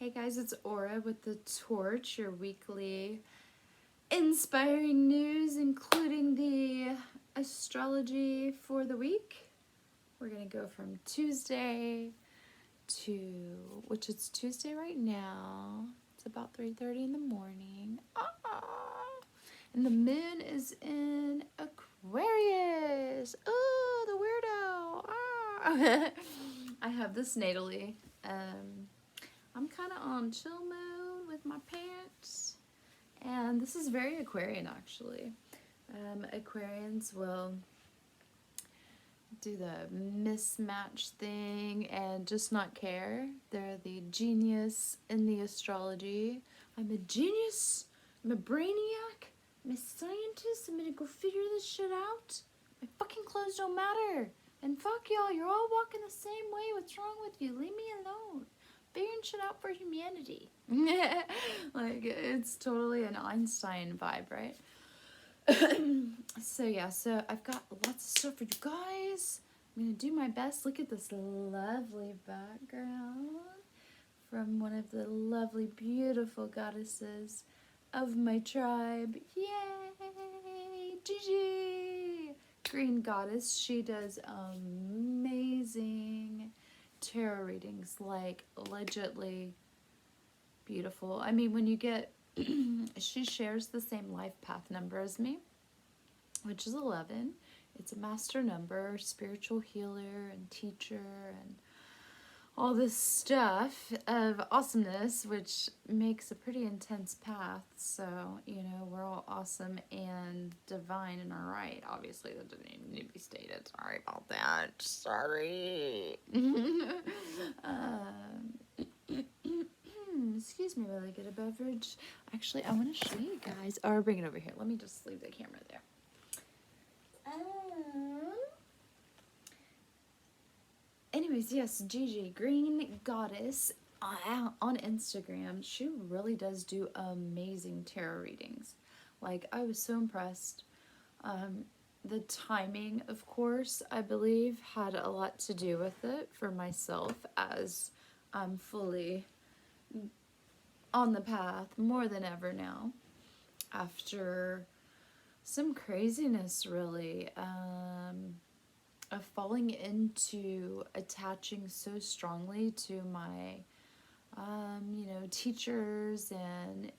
Hey guys, it's Aura with The Torch, your weekly inspiring news, including the astrology for the week. We're going to go from Tuesday to, which it's Tuesday right now. It's about 3:30 in the morning. And the moon is in Aquarius. Oh, the weirdo. I have this natally. I'm kind of on chill mode with my parents. And this is very Aquarian, actually. Aquarians will do the mismatch thing and just not care. They're the genius in the astrology. I'm a genius. I'm a brainiac. I'm a scientist. I'm gonna go figure this shit out. My fucking clothes don't matter. And fuck y'all, you're all walking the same way. What's wrong with you? Leave me alone. Figuring shit out for humanity. Like, it's totally an Einstein vibe, right? So I've got lots of stuff for you guys. I'm gonna do my best. Look at this lovely background from one of the lovely, beautiful goddesses of my tribe. Yay! Gigi! Green Goddess. She does amazing tarot readings, like legitly beautiful. I mean, when you get, she shares the same life path number as me, which is 11. It's a master number, spiritual healer and teacher and all this stuff of awesomeness, which makes a pretty intense path. So, you know, we're all awesome and divine in our right. Obviously, that didn't even need to be stated. Sorry about that. Sorry. Excuse me while I get a beverage. Actually, I want to show you guys. Or bring it over here. Let me just leave the camera there. Anyways, yes, Gigi, Green Goddess, on Instagram. She really does do amazing tarot readings. Like, I was so impressed. The timing, of course, I believe, had a lot to do with it for myself, as I'm fully on the path more than ever now, after some craziness, really, of falling into attaching so strongly to my, teachers and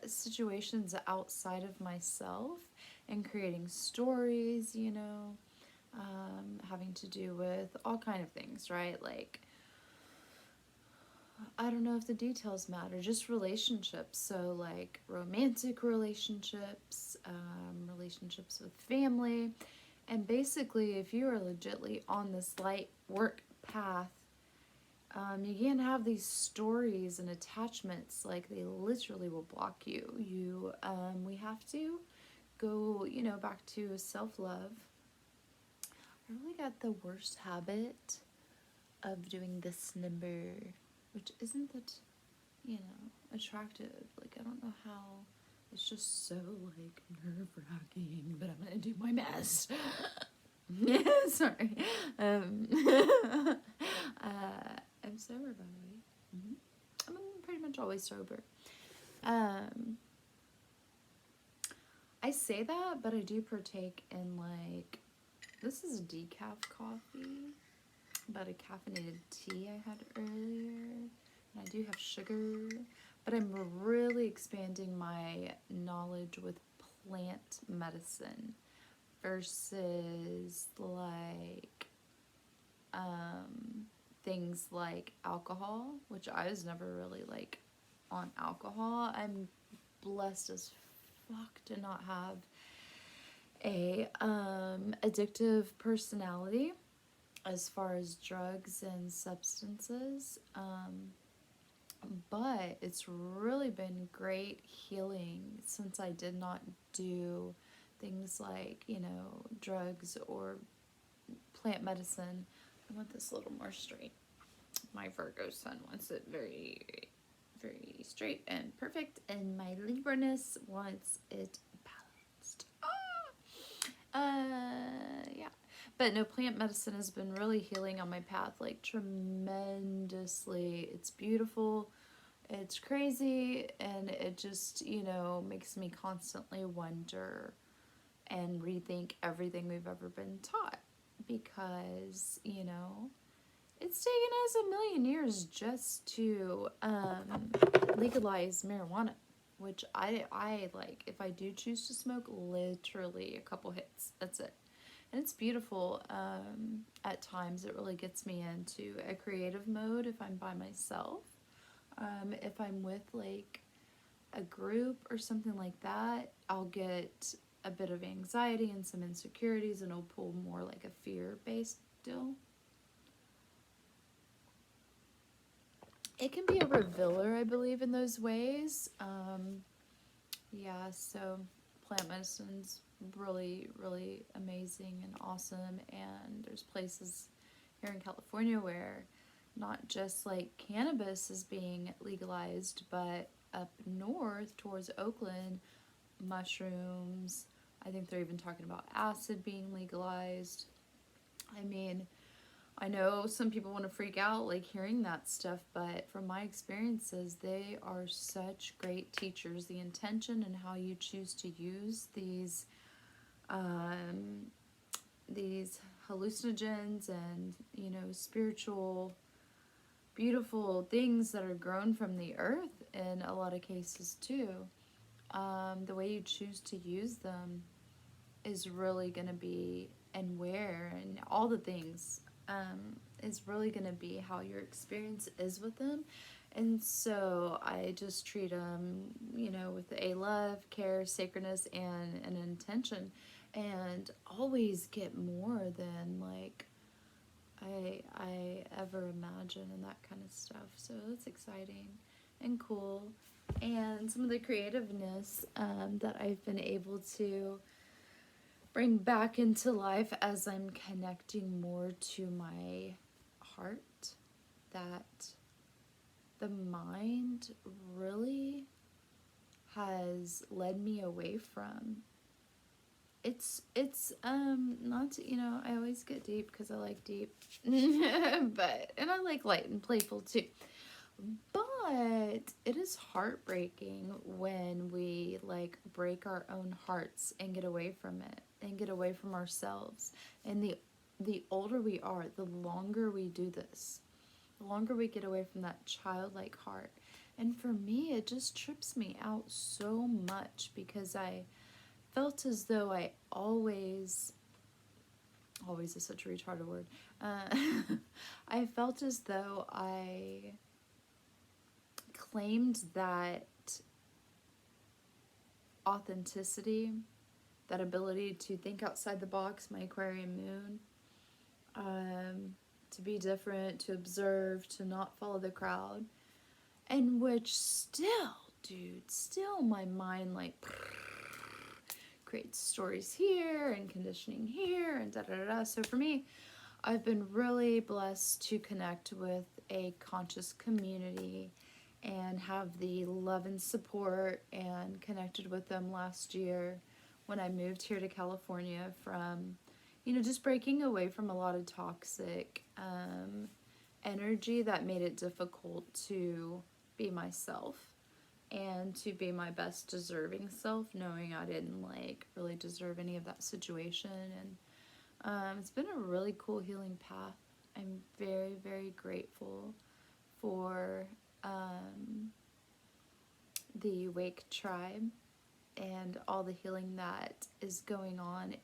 situations outside of myself, and creating stories, having to do with all kind of things, right? Like, I don't know if the details matter, just relationships. So, like, romantic relationships, relationships with family. And basically, if you are legitly on this light work path, you can't have these stories and attachments. Like, they literally will block you. We have to go, back to self-love. I really got the worst habit of doing this number, which isn't that, attractive. Like, I don't know how. It's just so, like, nerve-wracking, but I'm gonna do my best. Sorry. I'm sober, by the way. I'm pretty much always sober. I say that, but I do partake in, like, this is a decaf coffee, but a caffeinated tea I had earlier, and I do have sugar, but I'm really expanding my knowledge with plant medicine versus, like, things like alcohol, which I was never really, like, on alcohol. I'm blessed as fuck to not have a addictive personality as far as drugs and substances, but it's really been great healing since I did not do things like, drugs or plant medicine. I want this a little more straight. My Virgo sun wants it very, very straight and perfect, and my Libra-ness wants it balanced. Yeah. But no, plant medicine has been really healing on my path, like tremendously. It's beautiful, it's crazy, and it just, makes me constantly wonder and rethink everything we've ever been taught. Because, it's taken us a million years just to legalize marijuana, which I like. If I do choose to smoke, literally a couple hits. That's it. And it's beautiful. At times, it really gets me into a creative mode if I'm by myself. If I'm with like a group or something like that, I'll get a bit of anxiety and some insecurities, and it'll pull more like a fear-based deal. It can be a revealer, I believe, in those ways. Yeah, so plant medicine's really, really amazing and awesome. And there's places here in California where not just like cannabis is being legalized, but up north towards Oakland, mushrooms. I think they're even talking about acid being legalized. I mean, I know some people want to freak out like hearing that stuff, but from my experiences, they are such great teachers. The intention and how you choose to use um, these hallucinogens and spiritual, beautiful things that are grown from the earth in a lot of cases too. The way you choose to use them is really going to be, and where, and all the things, is really going to be how your experience is with them. And so I just treat them, with a love, care, sacredness, and an intention, and always get more than like I ever imagine, and that kind of stuff. So it's exciting and cool. And some of the creativeness that I've been able to bring back into life as I'm connecting more to my heart, that the mind really has led me away from. It's not to, I always get deep because I like deep, but and I like light and playful too. But it is heartbreaking when we like break our own hearts and get away from it and get away from ourselves. And the older we are, the longer we do this, the longer we get away from that childlike heart. And for me, it just trips me out so much because I felt as though I always is such a retarded word. I felt as though I claimed that authenticity, that ability to think outside the box, my Aquarian moon, to be different, to observe, to not follow the crowd, and which still, dude, still my mind like creates stories here and conditioning here and da da da da. So for me, I've been really blessed to connect with a conscious community and have the love and support, and connected with them last year when I moved here to California from, just breaking away from a lot of toxic energy that made it difficult to be myself and to be my best deserving self, knowing I didn't like really deserve any of that situation. And it's been a really cool healing path. I'm very, very grateful for the Wake Tribe and all the healing that is going on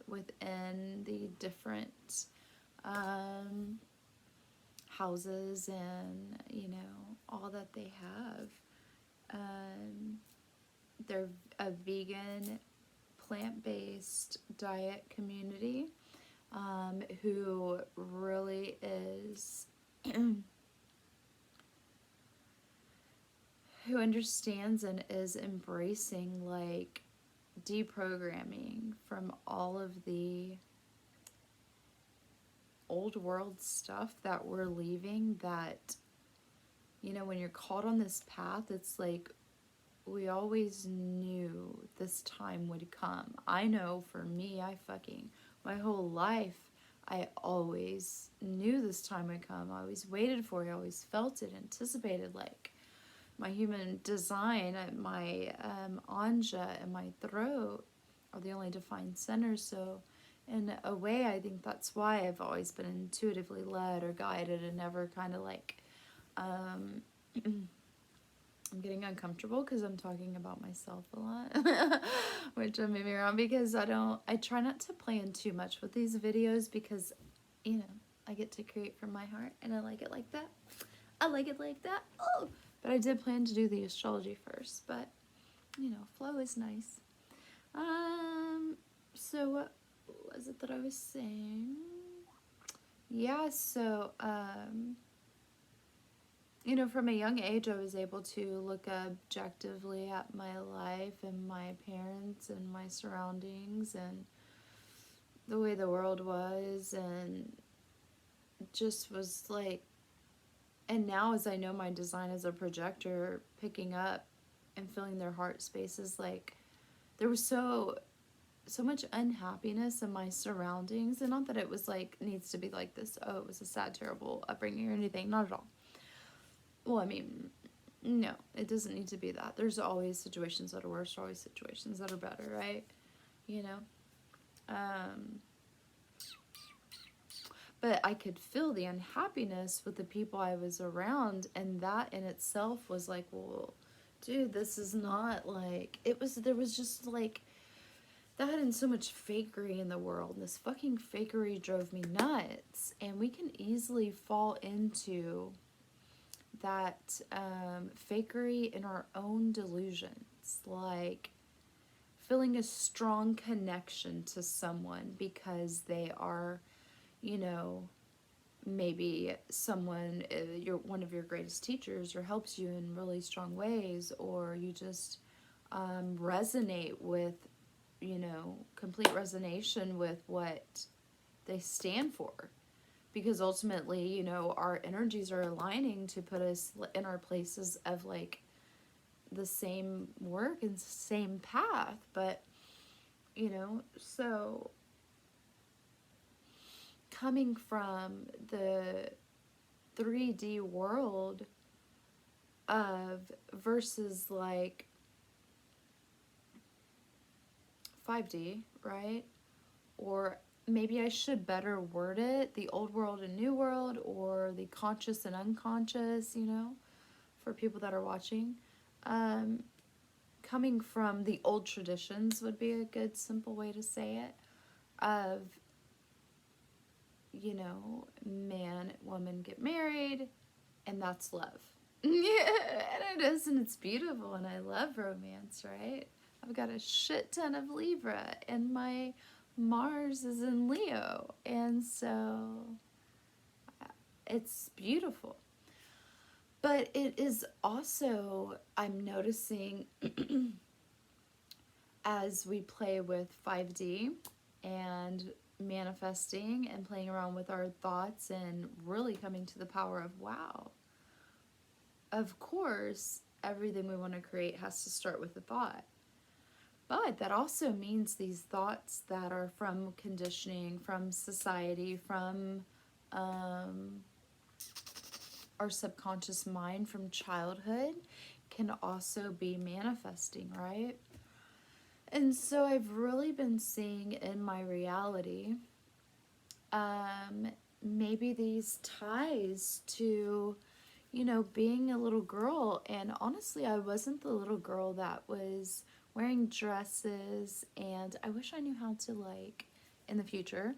within the different houses, and all that they have. They're a vegan, plant-based diet community who really is who understands and is embracing like deprogramming from all of the old world stuff that we're leaving. That when you're caught on this path, it's like we always knew this time would come. I know for me, I fucking My whole life, I always knew this time would come. I always waited for it. I always felt it, anticipated. Like my human design, my anja and my throat are the only defined centers. So, in a way, I think that's why I've always been intuitively led or guided and never kind of like. Um, I'm getting uncomfortable because I'm talking about myself a lot, which I'm maybe wrong because I try not to plan too much with these videos because, you know, I get to create from my heart and I like it like that. I like it like that. Oh, but I did plan to do the astrology first, but, you know, flow is nice. So what was it that I was saying? Yeah, so, you know, from a young age, I was able to look objectively at my life and my parents and my surroundings and the way the world was, and just was like, and now as I know my design as a projector, picking up and filling their heart spaces, like, there was so much unhappiness in my surroundings, and not that it was like, needs to be like this, oh, it was a sad, terrible upbringing or anything, not at all. Well, I mean, no, it doesn't need to be that. There's always situations that are worse, always situations that are better, right? You know? But I could feel the unhappiness with the people I was around, and that in itself was like, well, dude, this is not like, there was just like, that and so much fakery in the world. This fucking fakery drove me nuts, and we can easily fall into that fakery in our own delusions, like feeling a strong connection to someone because they are, you know, maybe someone, you're one of your greatest teachers or helps you in really strong ways, or you just resonate with, you know, complete resonation with what they stand for, because ultimately, you know, our energies are aligning to put us in our places of like the same work and same path. But, you know, so coming from the 3D world of versus like 5D, right? Or maybe I should better word it, the old world and new world, or the conscious and unconscious, you know, for people that are watching. Coming from the old traditions would be a good simple way to say it, of, you know, man and woman get married and that's love. Yeah, and it is, and it's beautiful, and I love romance, right? I've got a shit ton of Libra, and my Mars is in Leo, and so it's beautiful. But it is also, I'm noticing as we play with 5D and manifesting and playing around with our thoughts and really coming to the power of wow. Of course, everything we want to create has to start with a thought. But that also means these thoughts that are from conditioning, from society, from our subconscious mind, from childhood, can also be manifesting, right? And so I've really been seeing in my reality maybe these ties to, you know, being a little girl. And honestly, I wasn't the little girl that was wearing dresses, and I wish I knew how to, like, in the future,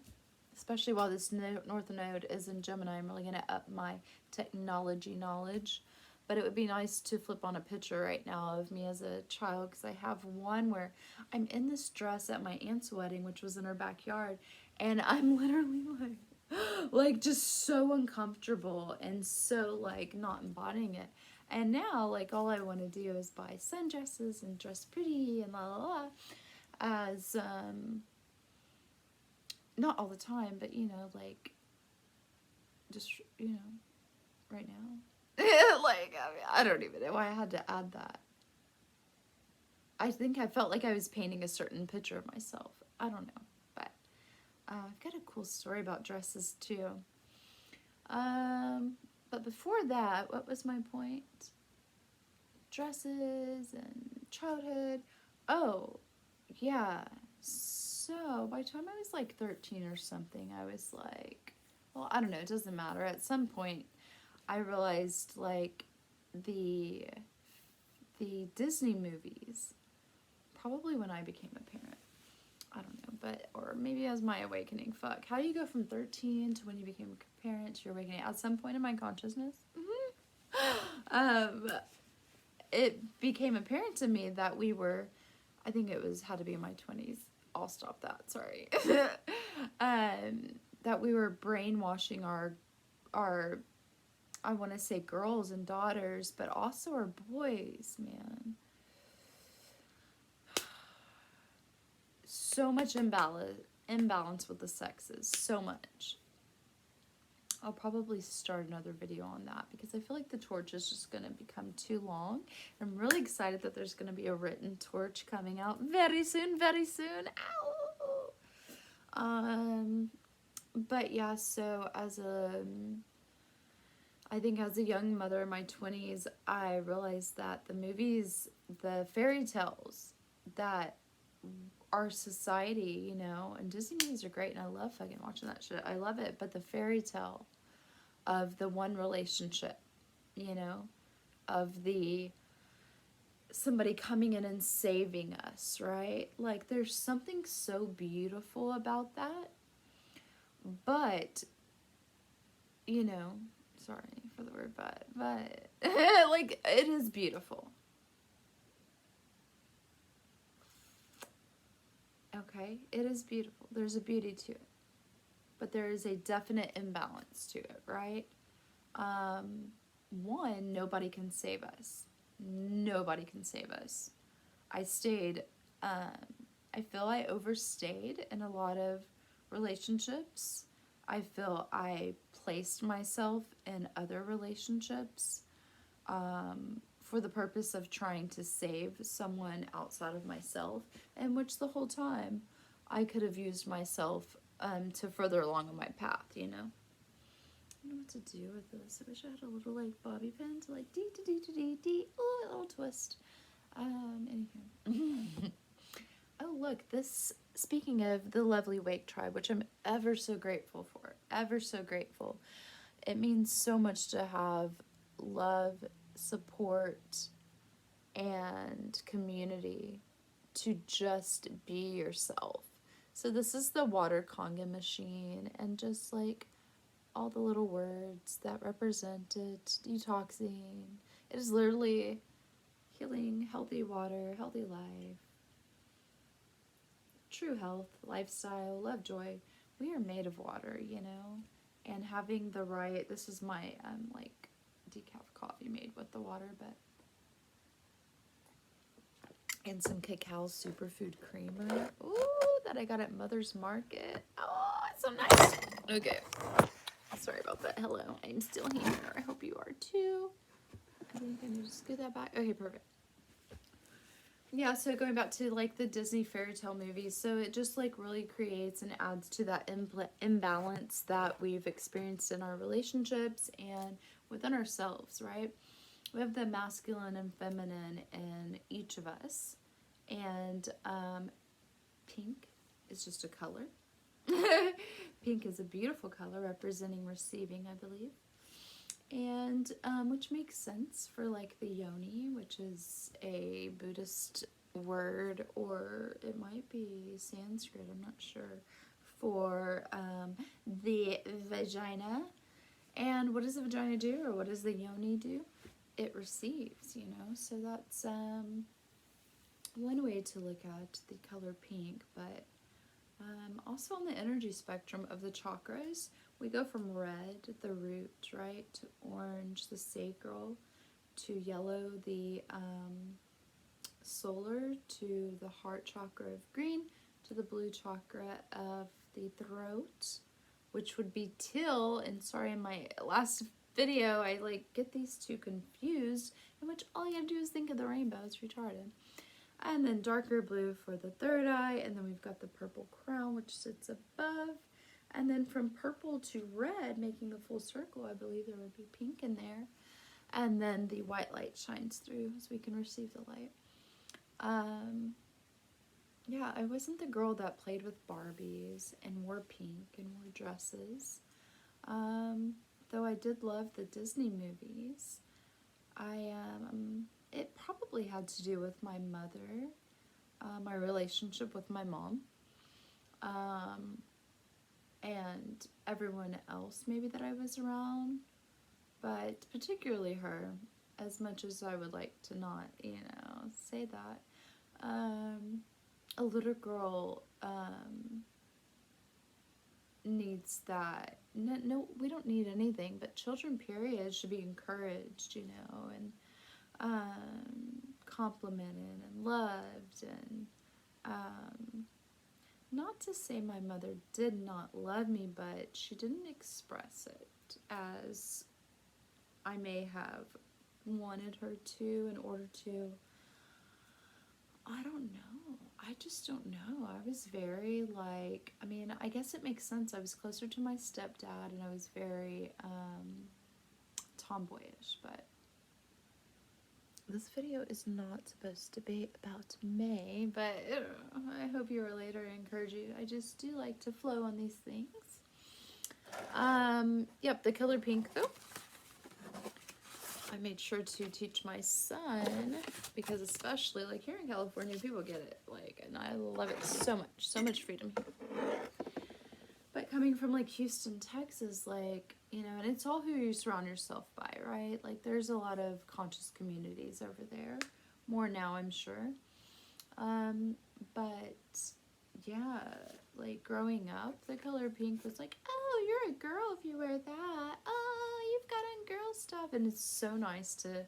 especially while this North Node is in Gemini, I'm really going to up my technology knowledge. But it would be nice to flip on a picture right now of me as a child, because I have one where I'm in this dress at my aunt's wedding, which was in her backyard, and I'm literally like just so uncomfortable and so like not embodying it. And now, like, all I want to do is buy sundresses and dress pretty and la la la, as not all the time, but, you know, like, just, you know, right now. Like, I mean, I don't even know why I had to add that. I think I felt like I was painting a certain picture of myself. I don't know, but I've got a cool story about dresses too. But before that, what was my point? Dresses and childhood. Oh, yeah. So by the time I was like 13 or something, I was like, well, I don't know, it doesn't matter. At some point, I realized like the Disney movies, probably when I became a parent. I don't know, but, or maybe as my awakening. Fuck. How do you go from 13 to when you became a parent to your awakening? At some point in my consciousness, it became apparent to me that we were, I think it was, had to be in my 20s. I'll stop that, sorry. That we were brainwashing our, I want to say girls and daughters, but also our boys, man. So much imbalance with the sexes, so much. I'll probably start another video on that because I feel like the torch is just going to become too long. I'm really excited that there's going to be a written torch coming out very soon, very soon. Ow! But yeah, so I think as a young mother in my 20s, I realized that the movies, the fairy tales that our society, you know, and Disney movies are great and I love fucking watching that shit. I love it. But the fairy tale of the one relationship, you know, of the somebody coming in and saving us, right? Like there's something so beautiful about that. But, you know, sorry for the word but like it is beautiful. Okay, it is beautiful. There's a beauty to it. But there is a definite imbalance to it, right? One, nobody can save us. Nobody can save us. I feel I overstayed in a lot of relationships. I feel I placed myself in other relationships for the purpose of trying to save someone outside of myself, in which the whole time I could have used myself to further along on my path, you know? I don't know what to do with this. I wish I had a little like bobby pin to like dee dee dee dee dee dee. Oh, a little twist. Anywho. Oh, look, this, speaking of the lovely Wake Tribe, which I'm ever so grateful for, ever so grateful. It means so much to have love, support, and community to just be yourself. So this is the water conga machine, and just like all the little words that represent it, detoxing. It is literally healing, healthy water, healthy life, true health, lifestyle, love, joy. We are made of water, you know? And having the right, this is my like decaf coffee made with the water, but and some cacao superfood creamer. Ooh, that I got at Mother's Market. Oh, it's so nice. Okay. Sorry about that. Hello, I'm still here. I hope you are too. I think I need to scoot that back. Okay, perfect. Yeah, so going back to like the Disney fairy tale movies, so it just like really creates and adds to that imbalance that we've experienced in our relationships and within ourselves, right? We have the masculine and feminine in each of us, and pink is just a color. Pink is a beautiful color representing receiving, I believe. And which makes sense for like the yoni, which is a Buddhist word, or it might be Sanskrit, I'm not sure, for the vagina. And what does the vagina do, or what does the yoni do? It receives, you know, so that's one way to look at the color pink. But also on the energy spectrum of the chakras, we go from red, the root, right, to orange, the sacral, to yellow, the solar, to the heart chakra of green, to the blue chakra of the throat, which would be teal. And sorry, in my last video, I like get these two confused, in which all you gotta do is think of the rainbow. It's retarded. And then darker blue for the third eye. And then we've got the purple crown, which sits above. And then from purple to red, making the full circle, I believe there would be pink in there. And then the white light shines through so we can receive the light. Yeah, I wasn't the girl that played with Barbies and wore pink and wore dresses. Though I did love the Disney movies. It probably had to do with my mother, my relationship with my mom, and everyone else maybe that I was around, but particularly her, as much as I would like to not, say that. A little girl needs that. No, we don't need anything, but children, period, should be encouraged, and complimented and loved. And not to say my mother did not love me, but she didn't express it as I may have wanted her to in order to. I don't know. I just don't know. I was very I guess it makes sense. I was closer to my stepdad and I was very tomboyish, but this video is not supposed to be about me, but I hope you relate or encourage you. I just do like to flow on these things. Yep, the color pink though. I made sure to teach my son, because especially here in California, people get it, and I love it so much freedom here. But coming from Houston, Texas, and it's all who you surround yourself by, right? There's a lot of conscious communities over there, more now, I'm sure. But yeah, growing up, the color pink was oh, you're a girl if you wear that. Oh, you've got on girl stuff. And it's so nice to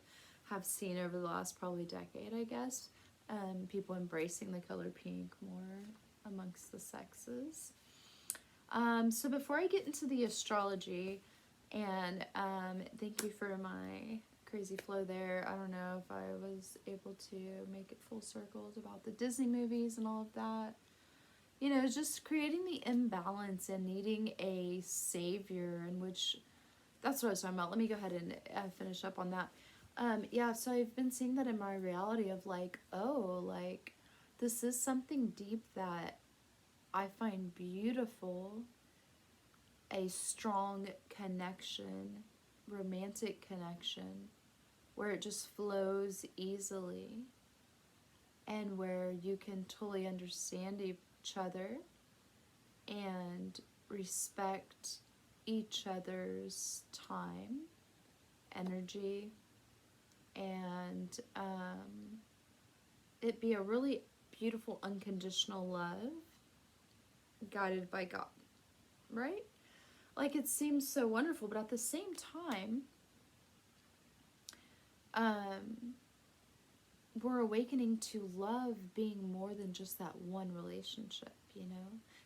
have seen over the last probably decade, I guess, people embracing the color pink more amongst the sexes. So before I get into the astrology, and thank you for my crazy flow there. I don't know if I was able to make it full circles about the Disney movies and all of that. Just creating the imbalance and needing a savior, in which, that's what I was talking about. Let me go ahead and finish up on that. Yeah, so I've been seeing that in my reality of this is something deep that I find beautiful, a strong connection, romantic connection, where it just flows easily and where you can totally understand each other and respect each other's time, energy, and it be a really beautiful unconditional love guided by God, right? It seems so wonderful, but at the same time, we're awakening to love being more than just that one relationship,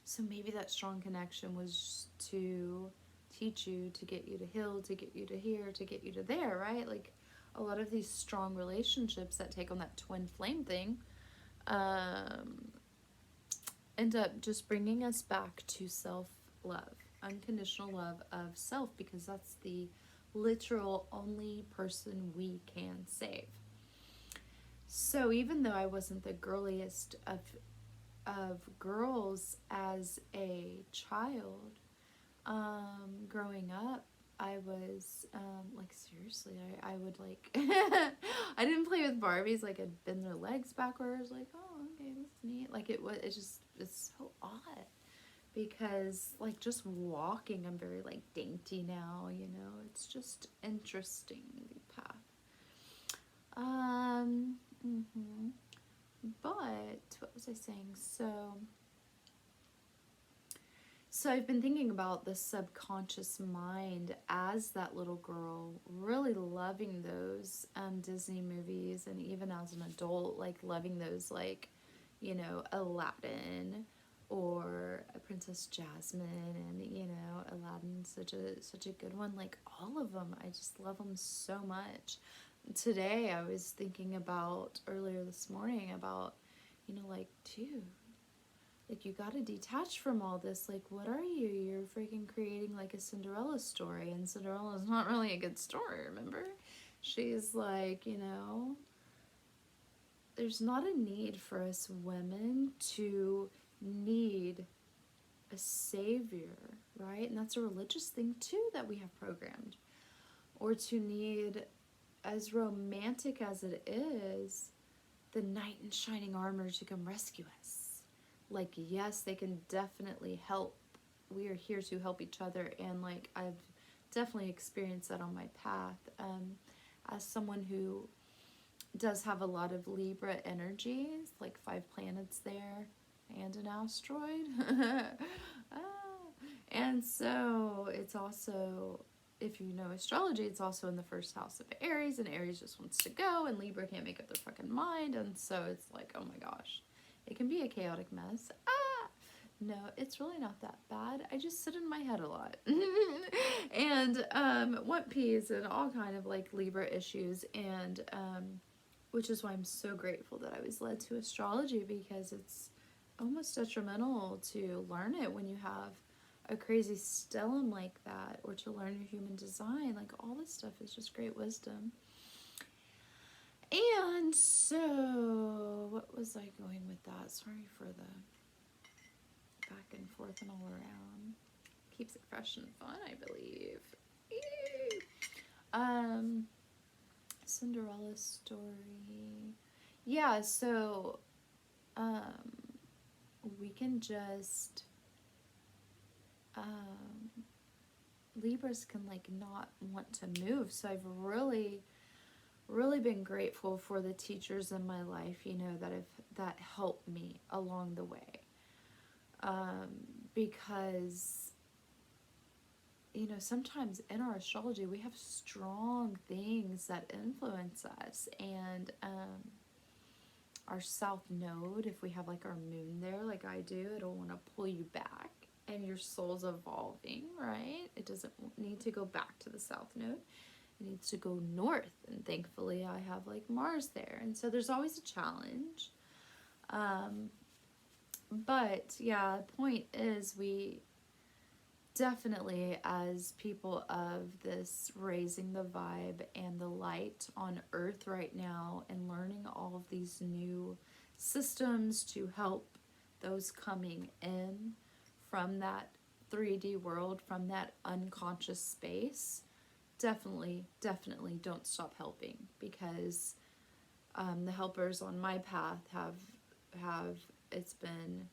So maybe that strong connection was to teach you, to get you to heal, to get you to here, to get you to there, right? A lot of these strong relationships that take on that twin flame thing end up just bringing us back to self-love, unconditional love of self, because that's the literal only person we can save. So even though I wasn't the girliest of girls as a child, growing up, I was seriously, I would I didn't play with Barbies, I'd bend their legs backwards, oh, okay, that's neat. It's so odd, because just walking, I'm very dainty now, it's just interesting, the path. But what was I saying? So I've been thinking about the subconscious mind as that little girl, really loving those Disney movies, and even as an adult, loving those Aladdin or Princess Jasmine, and Aladdin's such a good one. All of them, I just love them so much. Today I was thinking about, earlier this morning, about like, dude, like, you gotta detach from all this. Like, what are you? You're freaking creating like a Cinderella story, and Cinderella's not really a good story, remember? She's like, there's not a need for us women to need a savior, right? And that's a religious thing too that we have programmed. Or to need, as romantic as it is, the knight in shining armor to come rescue us. Like, yes, they can definitely help. We are here to help each other, and like, I've definitely experienced that on my path. As someone who does have a lot of Libra energies, like 5 planets there, and an asteroid. Ah. And so it's also, if you know astrology, it's also in the first house of Aries, and Aries just wants to go, and Libra can't make up their fucking mind, and so it's like, oh my gosh, it can be a chaotic mess. No, it's really not that bad. I just sit in my head a lot. And want peace and all kind of like Libra issues, and which is why I'm so grateful that I was led to astrology, because it's almost detrimental to learn it when you have a crazy stellium like that, or to learn your human design. Like, all this stuff is just great wisdom. And so, what was I going with that? Sorry for the back and forth and all around. Keeps it fresh and fun, I believe. Cinderella story. Yeah, so we can just Libras can like not want to move. So I've really been grateful for the teachers in my life, that helped me along the way. Because sometimes in our astrology we have strong things that influence us, and our south node, if we have like our moon there like I do, it'll want to pull you back, and your soul's evolving, right? It doesn't need to go back to the south node, it needs to go north, and thankfully I have like Mars there, and so there's always a challenge. But yeah, the point is, we definitely, as people of this raising the vibe and the light on earth right now, and learning all of these new systems to help those coming in from that 3D world, from that unconscious space, definitely don't stop helping, because the helpers on my path have it's been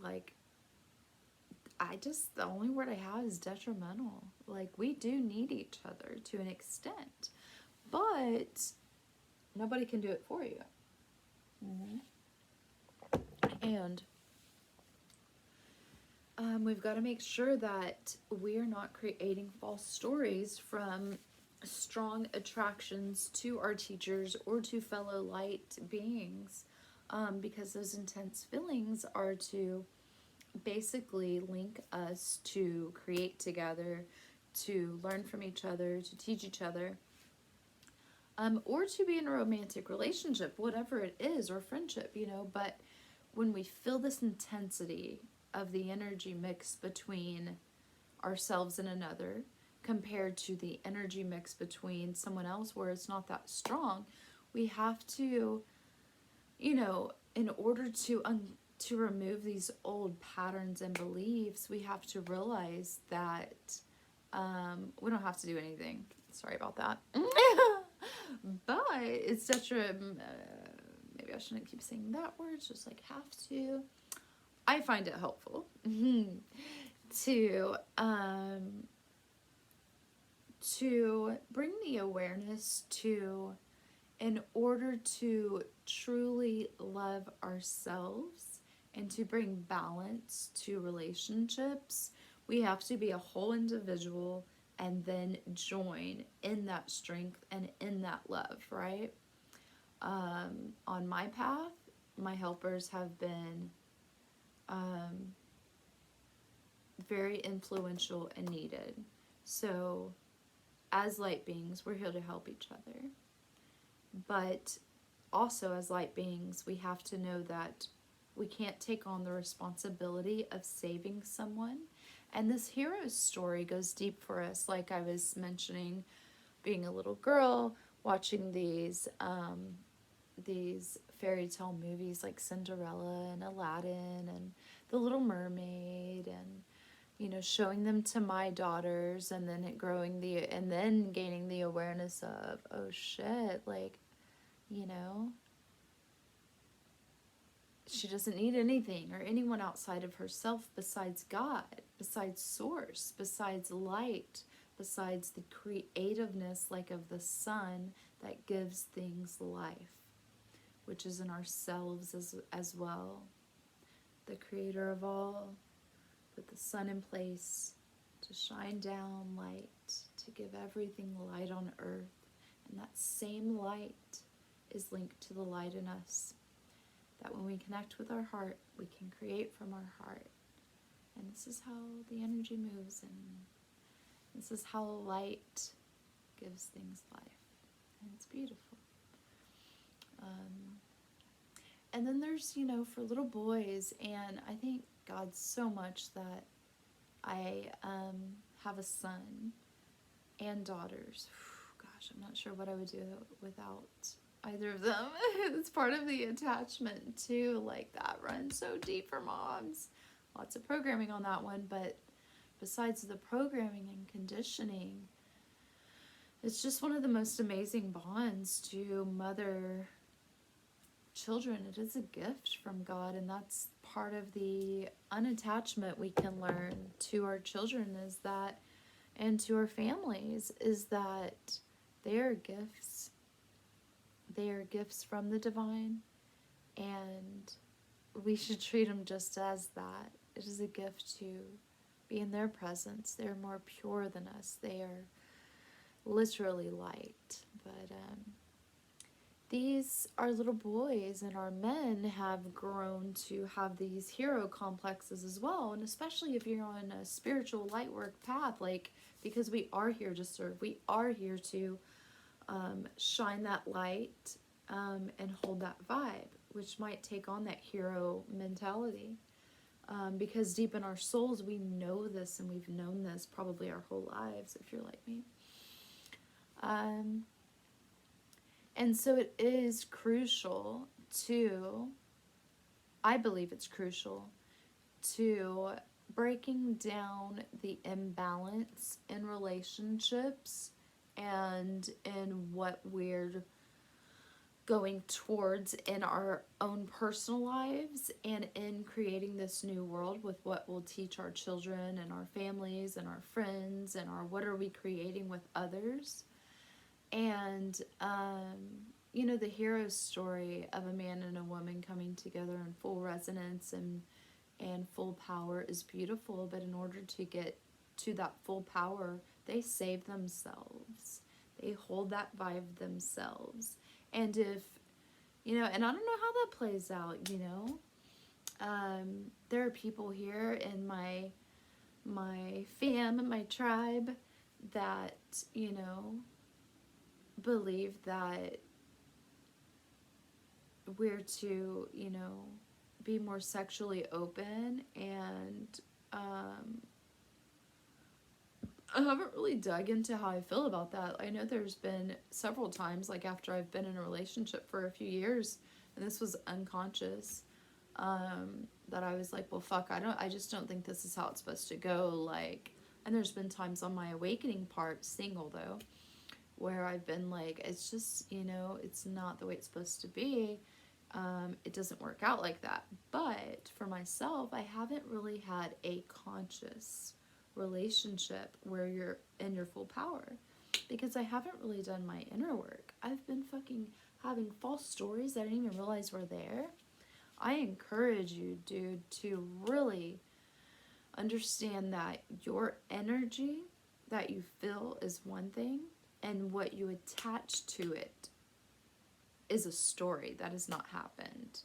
like, the only word I have is detrimental. Like, we do need each other to an extent, but nobody can do it for you. And we've got to make sure that we're not creating false stories from strong attractions to our teachers or to fellow light beings, because those intense feelings are to basically link us to create together, to learn from each other, to teach each other, or to be in a romantic relationship, whatever it is, or friendship, but when we feel this intensity of the energy mix between ourselves and another compared to the energy mix between someone else where it's not that strong, we have to, in order to remove these old patterns and beliefs, we have to realize that we don't have to do anything. Sorry about that. But it's such a, maybe I shouldn't keep saying that word, it's just like have to. I find it helpful to bring the awareness to, in order to truly love ourselves and to bring balance to relationships, we have to be a whole individual and then join in that strength and in that love, right? On my path, my helpers have been very influential and needed. So as light beings, we're here to help each other. But also, as light beings, we have to know that we can't take on the responsibility of saving someone. And this hero's story goes deep for us, like I was mentioning, being a little girl, watching these fairy tale movies like Cinderella and Aladdin and The Little Mermaid, and showing them to my daughters, and then and then gaining the awareness of, oh shit, like, you know, she doesn't need anything or anyone outside of herself besides God, besides source, besides light, besides the creativeness like of the sun that gives things life, which is in ourselves as well. The creator of all put the sun in place to shine down light, to give everything light on earth. And that same light is linked to the light in us. That when we connect with our heart, we can create from our heart. And this is how the energy moves, and this is how light gives things life. And it's beautiful. And then there's, for little boys, and I thank God so much that I have a son and daughters. Gosh, I'm not sure what I would do without either of them. It's part of the attachment too, like that runs so deep for moms. Lots of programming on that one, but besides the programming and conditioning, it's just one of the most amazing bonds to mother children. It is a gift from God, and that's part of the unattachment we can learn to our children, is that, and to our families, is that they are gifts. They are gifts from the divine, and we should treat them just as that. It is a gift to be in their presence. They're more pure than us. They are literally light. But these, our little boys and our men, have grown to have these hero complexes as well. And especially if you're on a spiritual light work path, like, because we are here to serve. We are here to shine that light and hold that vibe, which might take on that hero mentality. Because deep in our souls, we know this, and we've known this probably our whole lives, if you're like me. And so it is crucial to, I believe it's crucial to breaking down the imbalance in relationships and in what we're going towards in our own personal lives, and in creating this new world with what we'll teach our children and our families and our friends, and our what are we creating with others. And the hero story of a man and a woman coming together in full resonance and full power is beautiful, but in order to get to that full power, they save themselves. They hold that vibe themselves. And if, and I don't know how that plays out, there are people here in my fam, my tribe, that, believe that we're to, be more sexually open, and I haven't really dug into how I feel about that. I know there's been several times, like after I've been in a relationship for a few years, and this was unconscious, that I was like, well, fuck, I just don't think this is how it's supposed to go. Like, and there's been times on my awakening part, single though, where I've been like, it's just, it's not the way it's supposed to be. It doesn't work out like that. But for myself, I haven't really had a conscious relationship where you're in your full power, because I haven't really done my inner work. I've been fucking having false stories that I didn't even realize were there. I encourage you, dude, to really understand that your energy that you feel is one thing, and what you attach to it is a story that has not happened.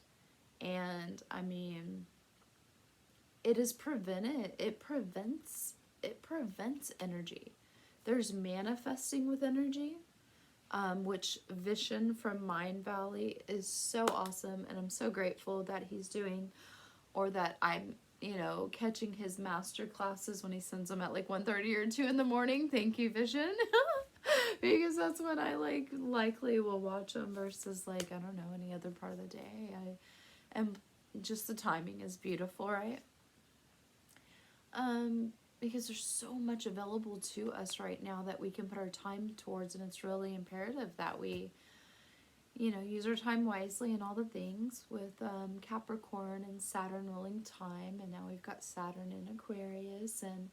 And I mean, it prevents energy. There's manifesting with energy, which Vishen from Mind Valley is so awesome. And I'm so grateful that he's doing, or that I'm, catching his master classes when he sends them at like 1:30 or 2 in the morning. Thank you, Vision. Because that's when I likely will watch them versus I don't know, any other part of the day. And just the timing is beautiful, right? Because there's so much available to us right now that we can put our time towards, and it's really imperative that we use our time wisely and all the things with Capricorn and Saturn ruling time. And now we've got Saturn in Aquarius, and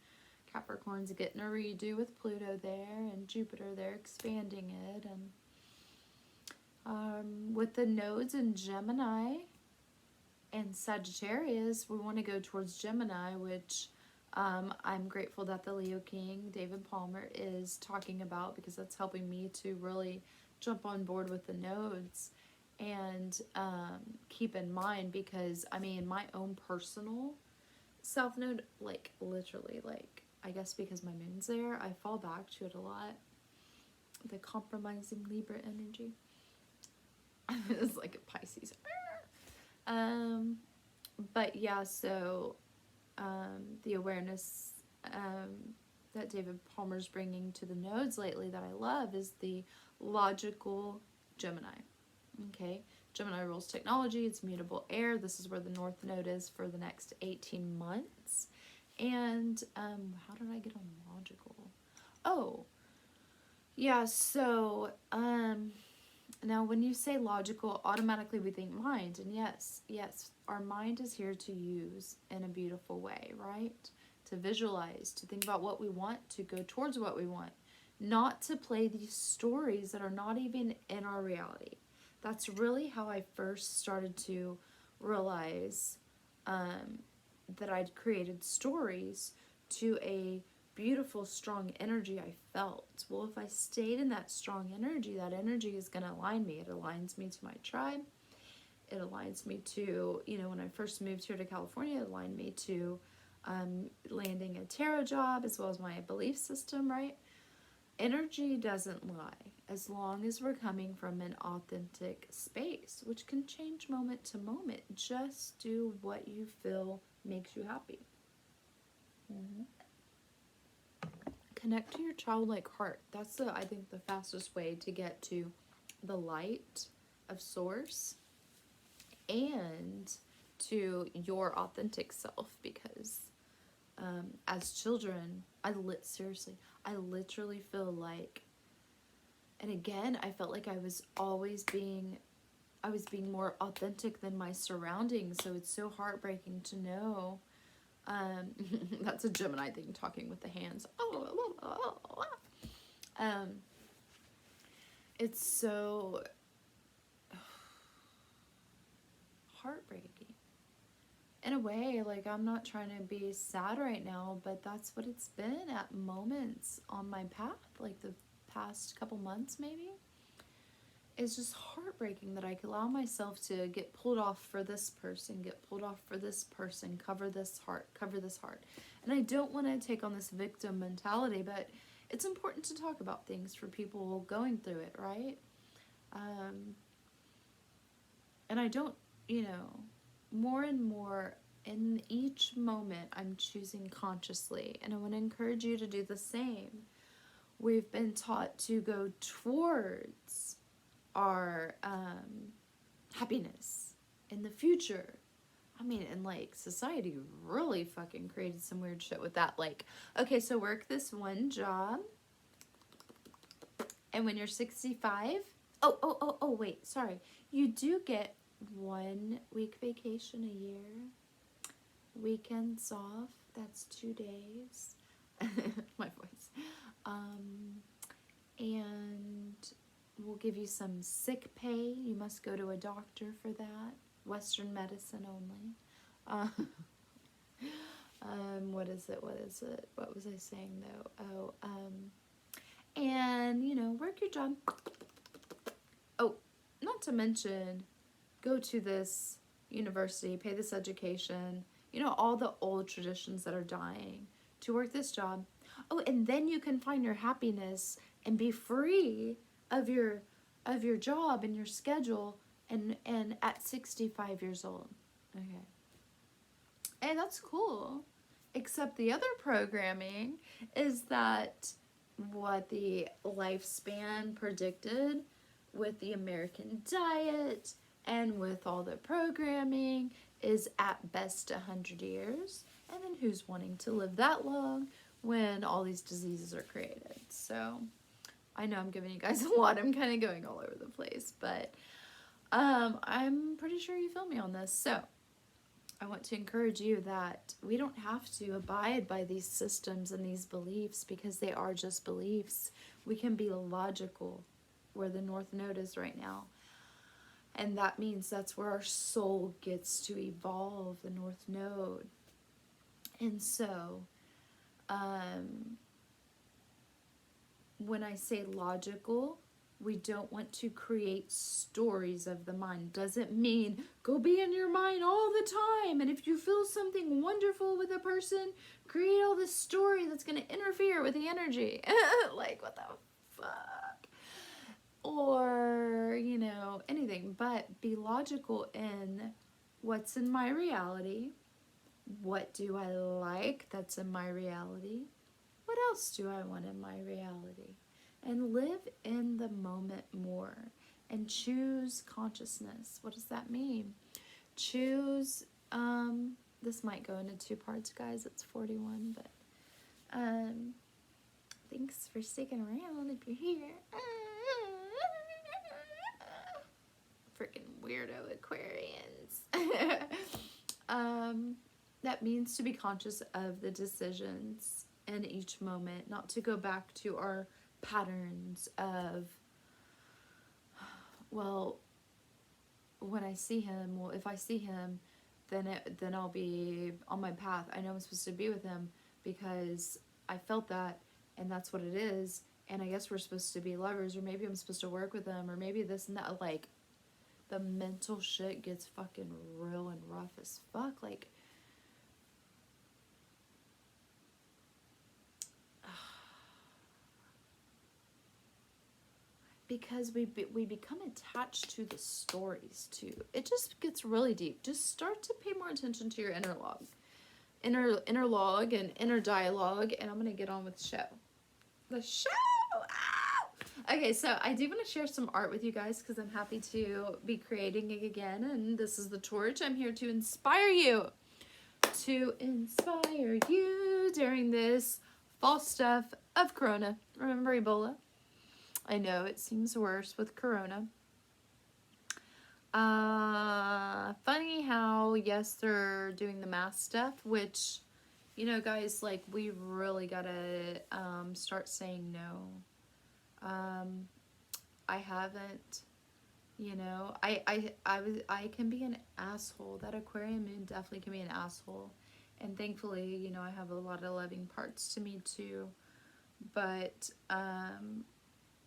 Capricorn's getting a redo with Pluto there, and Jupiter there expanding it. And with the nodes in Gemini and Sagittarius, we want to go towards Gemini, which I'm grateful that the Leo King, David Palmer, is talking about, because that's helping me to really jump on board with the nodes. And keep in mind, because my own personal South Node, literally, I guess because my moon's there, I fall back to it a lot. The compromising Libra energy. It's like a Pisces. But yeah, so the awareness that David Palmer's bringing to the nodes lately that I love is the logical Gemini. Okay, Gemini rules technology. It's mutable air. This is where the North Node is for the next 18 months. And how did I get on logical? Oh, yeah, so now when you say logical, automatically we think mind. And yes, our mind is here to use in a beautiful way, right? To visualize, to think about what we want, to go towards what we want. Not to play these stories that are not even in our reality. That's really how I first started to realize that I'd created stories to a beautiful, strong energy I felt. Well, if I stayed in that strong energy, that energy is going to align me. It aligns me to my tribe. It aligns me to, when I first moved here to California, it aligned me to landing a tarot job, as well as my belief system, right? Energy doesn't lie, as long as we're coming from an authentic space, which can change moment to moment. Just do what you feel makes you happy. Connect to your childlike heart. That's I think the fastest way to get to the light of source and to your authentic self, because as children, I literally feel like, and again, I felt like I was being more authentic than my surroundings. So it's so heartbreaking to know. That's a Gemini thing, talking with the hands. It's so heartbreaking. In a way, I'm not trying to be sad right now, but that's what it's been at moments on my path, the past couple months maybe. It's just heartbreaking that I could allow myself to get pulled off for this person, cover this heart. And I don't want to take on this victim mentality, but it's important to talk about things for people going through it, right? And I don't, more and more in each moment I'm choosing consciously, and I want to encourage you to do the same. We've been taught to go towards our happiness in the future. And society really fucking created some weird shit with that. Okay, so work this one job, and when you're 65, wait, sorry, you do get 1 week vacation a year. Weekends off, that's 2 days. My voice. And we'll give you some sick pay. You must go to a doctor for that. Western medicine only. What is it? What was I saying though? And work your job. Oh, not to mention, go to this university, pay this education, all the old traditions that are dying, to work this job. Oh, and then you can find your happiness and be free of your job and your schedule and at 65 years old. Okay. And that's cool. Except the other programming is that what the lifespan predicted with the American diet and with all the programming is at best 100 years. And then who's wanting to live that long when all these diseases are created? So I know I'm giving you guys a lot. I'm kind of going all over the place, but I'm pretty sure you feel me on this. So I want to encourage you that we don't have to abide by these systems and these beliefs because they are just beliefs. We can be logical, where the North Node is right now. And that means that's where our soul gets to evolve, the North Node. And so, when I say logical, we don't want to create stories of the mind. Doesn't mean go be in your mind all the time. And if you feel something wonderful with a person, create all this story that's going to interfere with the energy. Like, what the fuck? Or, you know, anything. But be logical in what's in my reality. What do I like that's in my reality? What else do I want in my reality? And live in the moment more and choose consciousness. What does that mean? Choose, this might go into 2 parts, guys. It's 41, but thanks for sticking around if you're here. Freaking weirdo Aquarians. That means to be conscious of the decisions in each moment, not to go back to our patterns of, well, when I see him, well, if I see him, then I'll be on my path. I know I'm supposed to be with him because I felt that, and that's what it is. And I guess we're supposed to be lovers, or maybe I'm supposed to work with him, or maybe this and that. Like, the mental shit gets fucking real and rough as fuck. Like, because we become attached to the stories too. It just gets really deep. Just start to pay more attention to your inner log and inner dialogue. And I'm gonna get on with the show. Ow! Okay, so I do want to share some art with you guys because I'm happy to be creating it again. And this is the torch. I'm here to inspire you, during this false stuff of Corona. Remember Ebola? I know it seems worse with Corona. Funny how, yes, they're doing the mask stuff, which, you know, guys, like, we really gotta start saying no. I haven't, you know, I can be an asshole. That Aquarian moon definitely can be an asshole. And thankfully, you know, I have a lot of loving parts to me too. But,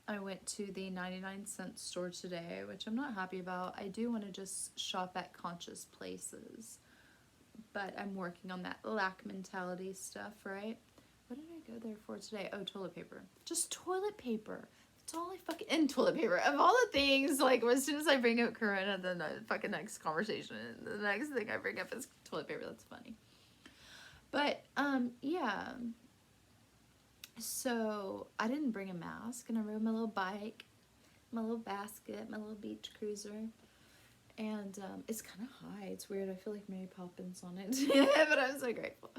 I went to the 99-cent store today, which I'm not happy about. I do want to just shop at conscious places, but I'm working on that lack mentality stuff, right? What did I go there for today? Oh, toilet paper. Just toilet paper. That's all I fucking... And toilet paper. Of all the things, like, as soon as I bring up Corona, then the fucking next conversation, the next thing I bring up is toilet paper. That's funny. But, yeah... So I didn't bring a mask, and I rode my little bike, my little basket, my little beach cruiser, and it's kind of high. It's weird. I feel like Mary Poppins on it, but I'm so grateful.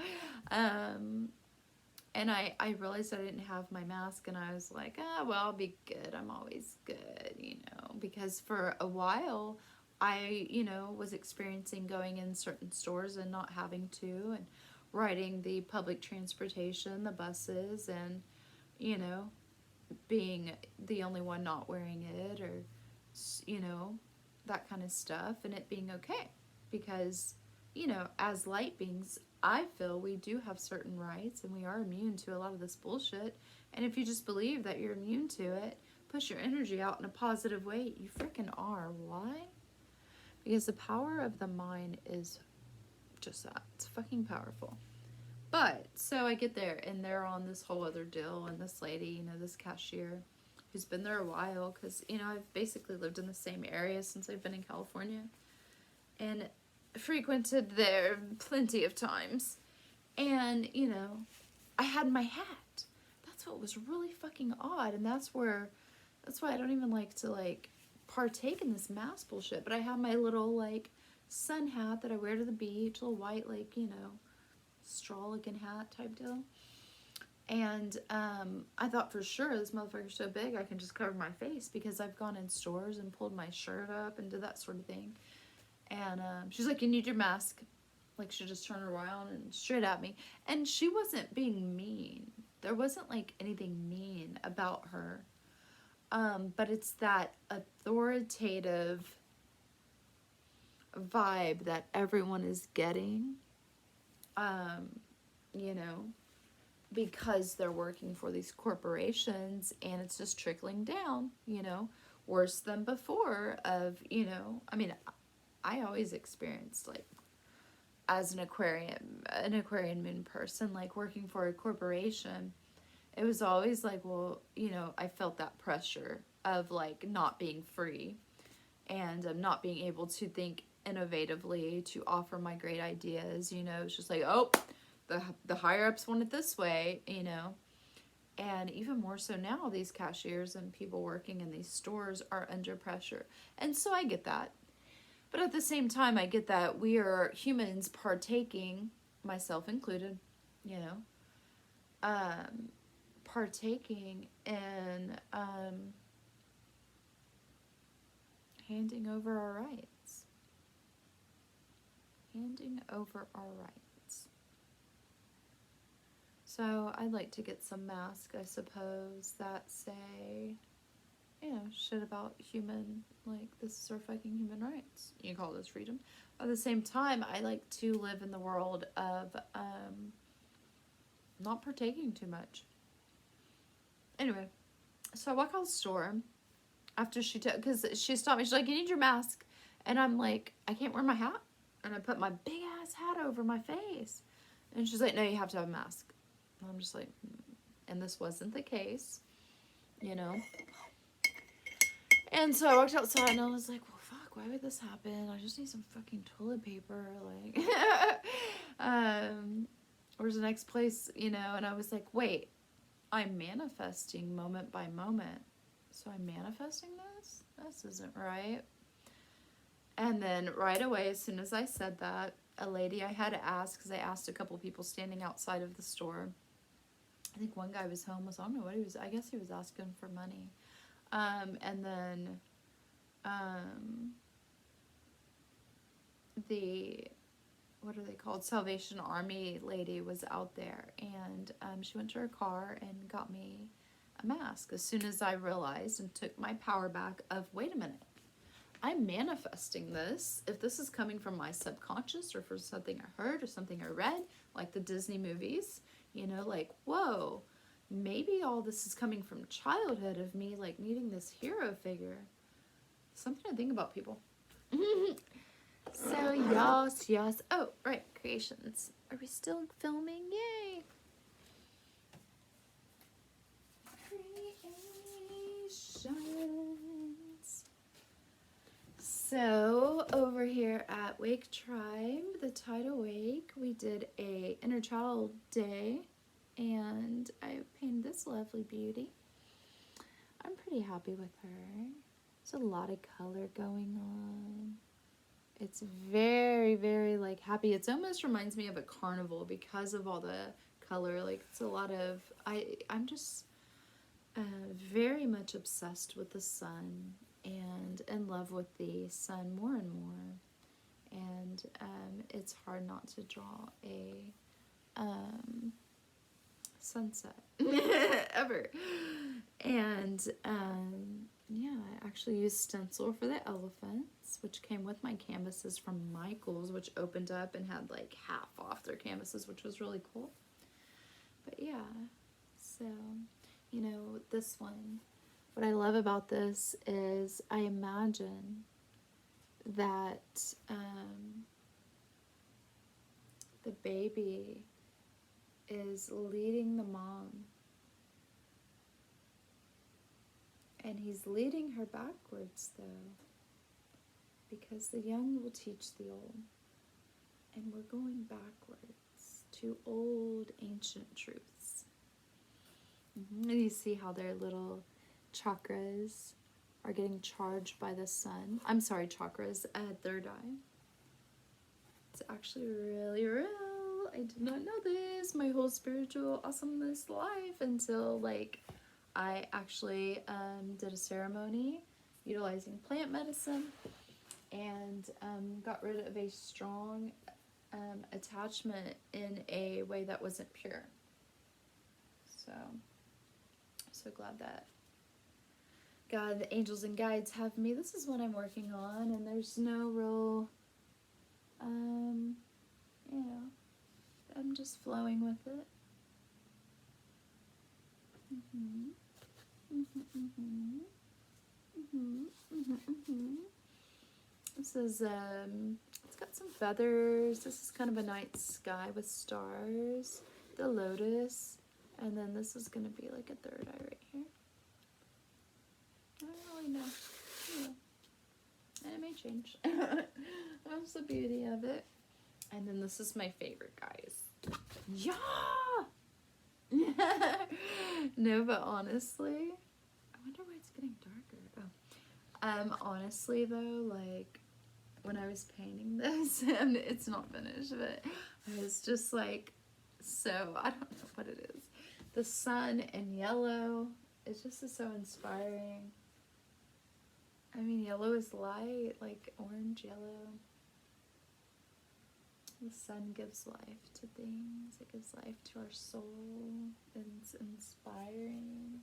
And I realized I didn't have my mask, and I was like, well, I'll be good. I'm always good, you know, because for a while I, you know, was experiencing going in certain stores and not having to, and riding the public transportation, the buses, and, you know, being the only one not wearing it, or, you know, that kind of stuff, and it being okay. Because, you know, as light beings, I feel we do have certain rights, and we are immune to a lot of this bullshit. And if you just believe that you're immune to it, push your energy out in a positive way, you freaking are. Why? Because the power of the mind is just that. It's fucking powerful. But so I get there, and they're on this whole other deal, and this lady, you know, this cashier, who's been there a while, because, you know, I've basically lived in the same area since I've been in California and frequented there plenty of times. And, you know, I had my hat. That's what was really fucking odd. And that's why I don't even like to, like, partake in this mask bullshit. But I have my little, like, sun hat that I wear to the beach, little white, like, you know, straw-looking hat type deal. And I thought for sure this motherfucker's so big I can just cover my face, because I've gone in stores and pulled my shirt up and did that sort of thing. And she's like, you need your mask. Like, she just turned around and straight at me. And she wasn't being mean. There wasn't, like, anything mean about her. But it's that authoritative vibe that everyone is getting. You know, because they're working for these corporations, and it's just trickling down, you know, worse than before of, you know, I mean, I always experienced, like, as an Aquarian moon person, like, working for a corporation, it was always like, well, you know, I felt that pressure of, like, not being free and not being able to think innovatively, to offer my great ideas, you know. It's just like, oh, the higher ups want it this way, you know. And even more so now, these cashiers and people working in these stores are under pressure. And so I get that. But at the same time, I get that we are humans partaking, myself included, you know, partaking in handing over our rights. Handing over our rights. So I'd like to get some masks, I suppose, that say, you know, shit about human, like, this is our fucking human rights. You can call this freedom. At the same time, I like to live in the world of not partaking too much. Anyway, so I walk out the store after she took, because she stopped me. She's like, you need your mask. And I'm like, I can't wear my hat. And I put my big ass hat over my face. And she's like, no, you have to have a mask. And I'm just like, and this wasn't the case, you know. And so I walked outside and I was like, well, fuck, why would this happen? I just need some fucking toilet paper. Like, where's the next place, you know? And I was like, wait, I'm manifesting moment by moment. So I'm manifesting this? This isn't right. And then right away, as soon as I said that, a lady I had to ask, because I asked a couple people standing outside of the store. I think one guy was homeless. I don't know what he was. I guess he was asking for money. And then the, what are they called? Salvation Army lady was out there. And she went to her car and got me a mask as soon as I realized and took my power back of, wait a minute. I'm manifesting this. If this is coming from my subconscious or from something I heard or something I read, like the Disney movies, you know, like, whoa, maybe all this is coming from childhood of me, like, needing this hero figure. Something to think about, people. So, yes. Oh, right, creations. Are we still filming? Yay. Creations. So, over here at Wake Tribe, the Tidal Wake, we did a Inner Child Day, and I painted this lovely beauty. I'm pretty happy with her. There's a lot of color going on. It's very, very, like, happy. It almost reminds me of a carnival because of all the color. Like, it's a lot of, I'm just very much obsessed with the sun and in love with the sun more and more. And it's hard not to draw a sunset ever. And yeah, I actually used stencil for the elephants, which came with my canvases from Michaels, which opened up and had like half off their canvases, which was really cool. But yeah, so, you know, this one, what I love about this is I imagine that the baby is leading the mom And he's leading her backwards, though, because the young will teach the old. And we're going backwards to old ancient truths. And you see how their little chakras are getting charged by the sun. I'm sorry, chakras, third eye. It's actually really real. I did not know this my whole spiritual awesomeness life until like I actually did a ceremony utilizing plant medicine and got rid of a strong attachment in a way that wasn't pure. So glad that God, the angels and guides have me. This is what I'm working on, and there's no real, you know, I'm just flowing with it. This is, it's got some feathers. This is kind of a night sky with stars, the lotus, and then this is going to be like a third eye right here. I don't really know. And it may change. That's the beauty of it. And then this is my favorite, guys. Yeah! No, but honestly, I wonder why it's getting darker. Oh. Honestly though, like when I was painting this, and it's not finished, but I was just like, so I don't know what it is. The sun and yellow, it just is so inspiring. I mean, yellow is light, like orange yellow. The sun gives life to things. It gives life to our soul. It's inspiring.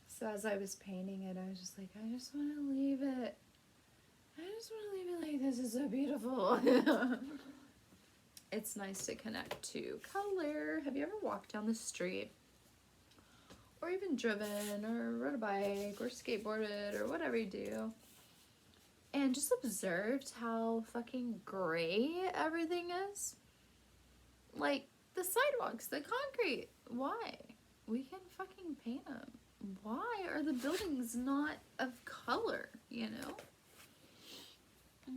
So as I was painting it, I was just like, I just want to leave it. I just want to leave it like this is so beautiful. It's nice to connect to color. Have you ever walked down the street? Or even driven, or rode a bike, or skateboarded, or whatever you do, and just observed how fucking gray everything is? Like, the sidewalks, the concrete, why? We can fucking paint them. Why are the buildings not of color, you know? I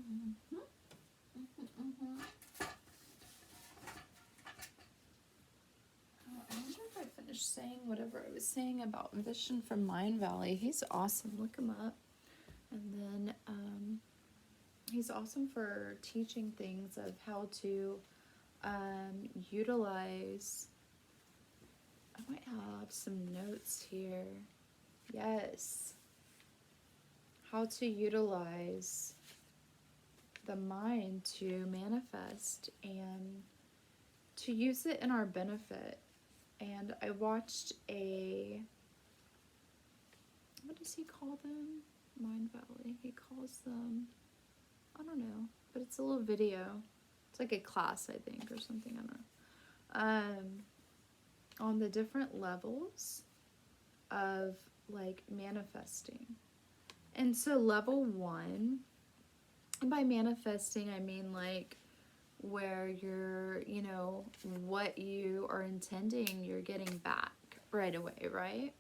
wonder if I finished saying whatever I was saying about Vishen from Mind Valley. He's awesome. Look him up. And then he's awesome for teaching things of how to utilize. I might have some notes here. Yes. How to utilize the mind to manifest and to use it in our benefit. And I watched what does he call them? Mind Valley. He calls them, I don't know, but it's a little video. It's like a class, I think, or something, I don't know. On the different levels of like manifesting. And so level 1, and by manifesting, I mean like where you're, you know, what you are intending, you're getting back right away, right?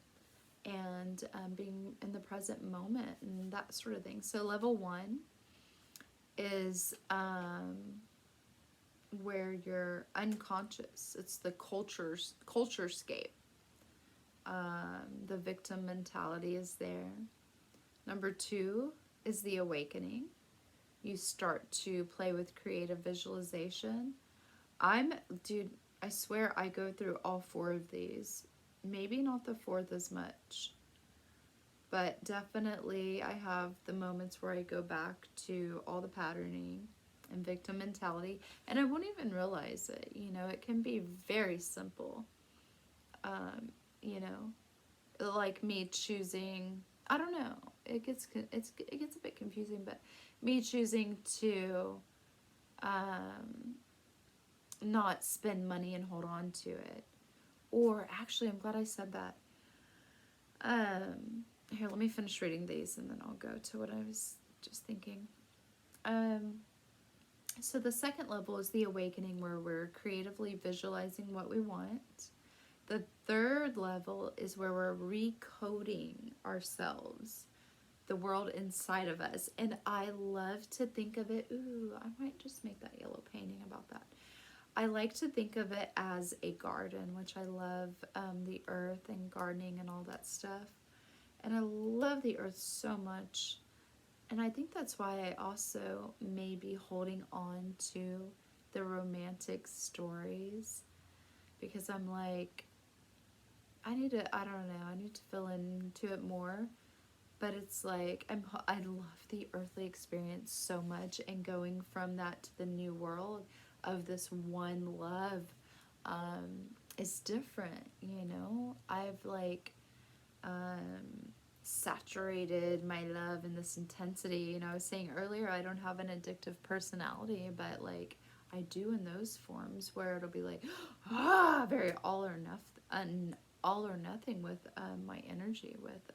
And being in the present moment and that sort of thing. So level 1 is where you're unconscious. It's the culturescape. The victim mentality is there. Number 2 is the awakening. You start to play with creative visualization. Dude, I swear I go through all 4 of these. Maybe not the 4th as much, but definitely I have the moments where I go back to all the patterning and victim mentality, and I won't even realize it. You know, it can be very simple. You know, like me choosing, I don't know, it gets a bit confusing, but me choosing to not spend money and hold on to it. Or actually, I'm glad I said that. Here, let me finish reading these and then I'll go to what I was just thinking. So the second level is the awakening, where we're creatively visualizing what we want. The third level is where we're recoding ourselves, the world inside of us. And I love to think of it, ooh, I might just make that yellow painting about that. I like to think of it as a garden, which I love, the earth and gardening and all that stuff. And I love the earth so much. And I think that's why I also may be holding on to the romantic stories, because I'm like, I need to, I don't know, I need to fill into it more. But it's like, I love the earthly experience so much, and going from that to the new world of this one love, is different, you know? I've like, saturated my love in this intensity. You know, I was saying earlier, I don't have an addictive personality, but like I do in those forms where it'll be like, very all or nothing with my energy, with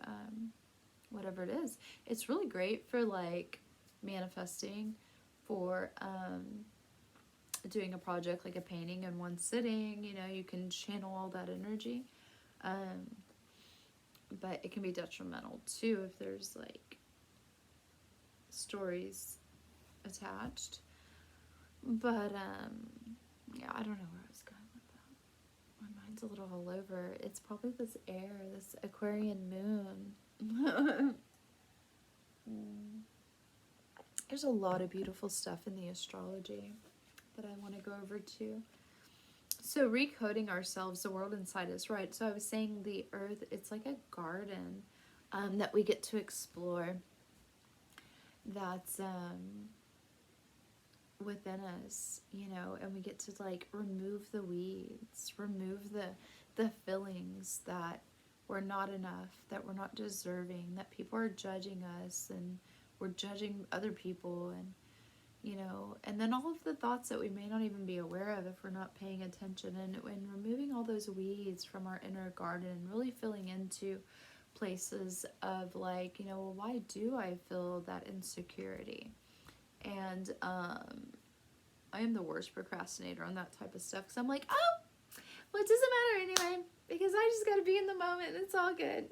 whatever it is. It's really great for like manifesting, for doing a project like a painting in one sitting. You know, you can channel all that energy. But it can be detrimental too if there's like stories attached. But yeah, I don't know where I was going with that. My mind's a little all over. It's probably this air, this Aquarian moon. There's a lot of beautiful stuff in the astrology that I want to go over too. So recoding ourselves, the world inside us, right? So I was saying the earth, it's like a garden that we get to explore, that's within us, you know, and we get to like remove the weeds, remove the feelings that we're not enough, that we're not deserving, that people are judging us and we're judging other people, and you know, and then all of the thoughts that we may not even be aware of if we're not paying attention, and removing all those weeds from our inner garden, and really filling into places of like, you know, well, why do I feel that insecurity? And I am the worst procrastinator on that type of stuff, because I'm like, oh, well, it doesn't matter anyway, because I just got to be in the moment. It's all good.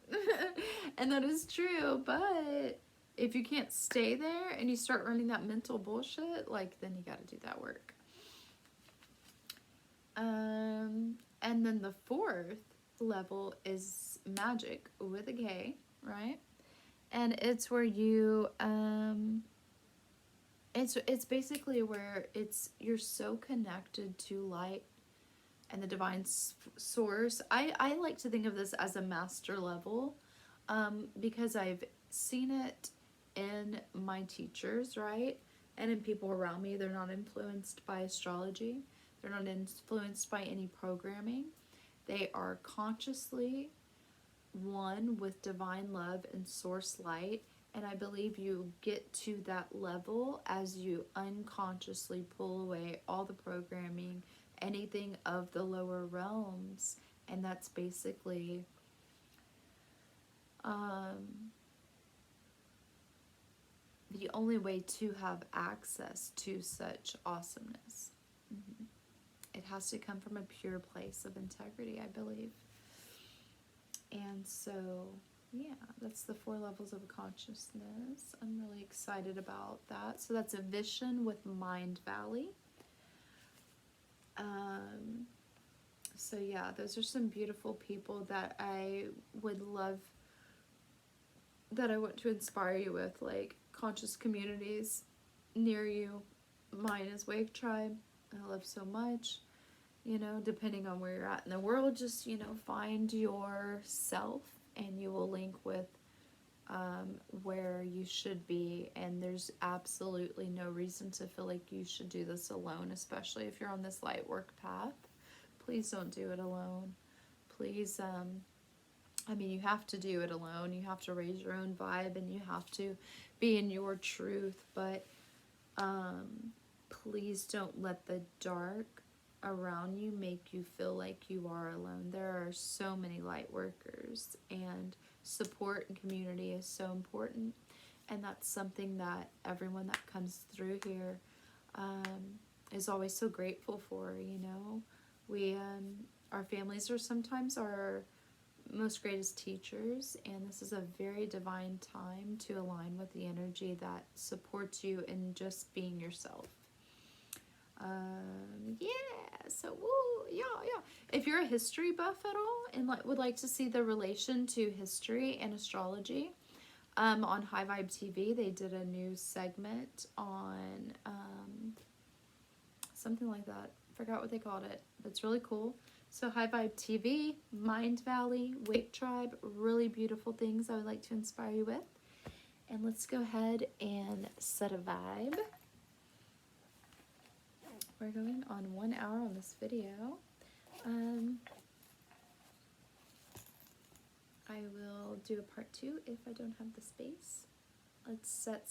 And that is true, but if you can't stay there and you start running that mental bullshit, like, then you got to do that work. And then the fourth level is magic with a K, right? And it's where you it's basically where you're so connected to light and the divine source. I like to think of this as a master level, because I've seen it in my teachers, right? And in people around me. They're not influenced by astrology. They're not influenced by any programming. They are consciously one with divine love and source light. And I believe you get to that level as you unconsciously pull away all the programming, anything of the lower realms. And that's basically the only way to have access to such awesomeness. It has to come from a pure place of integrity, I believe. And so, yeah, that's the 4 levels of consciousness. I'm really excited about that. So that's a vision with Mind Valley. So yeah, those are some beautiful people that I would love, that I want to inspire you with, like conscious communities near you. Mine is Wave Tribe. I love so much. You know, depending on where you're at in the world, just, you know, find yourself and you will link with where you should be. And there's absolutely no reason to feel like you should do this alone, especially if you're on this light work path. Please don't do it alone. Please, I mean, you have to do it alone. You have to raise your own vibe and you have to be in your truth. But please don't let the dark around you make you feel like you are alone. There are so many light workers, and support and community is so important. And that's something that everyone that comes through here is always so grateful for, you know. Our families are sometimes our most greatest teachers, and this is a very divine time to align with the energy that supports you in just being yourself. Yeah, so woo, yeah. If you're a history buff at all and would like to see the relation to history and astrology, on High Vibe TV, they did a new segment on something like that. Forgot what they called it, but it's really cool. So High Vibe TV, Mind Valley, Wake Tribe, really beautiful things I would like to inspire you with. And let's go ahead and set a vibe. We're going on 1 hour on this video. I will do a part 2 if I don't have the space. Let's set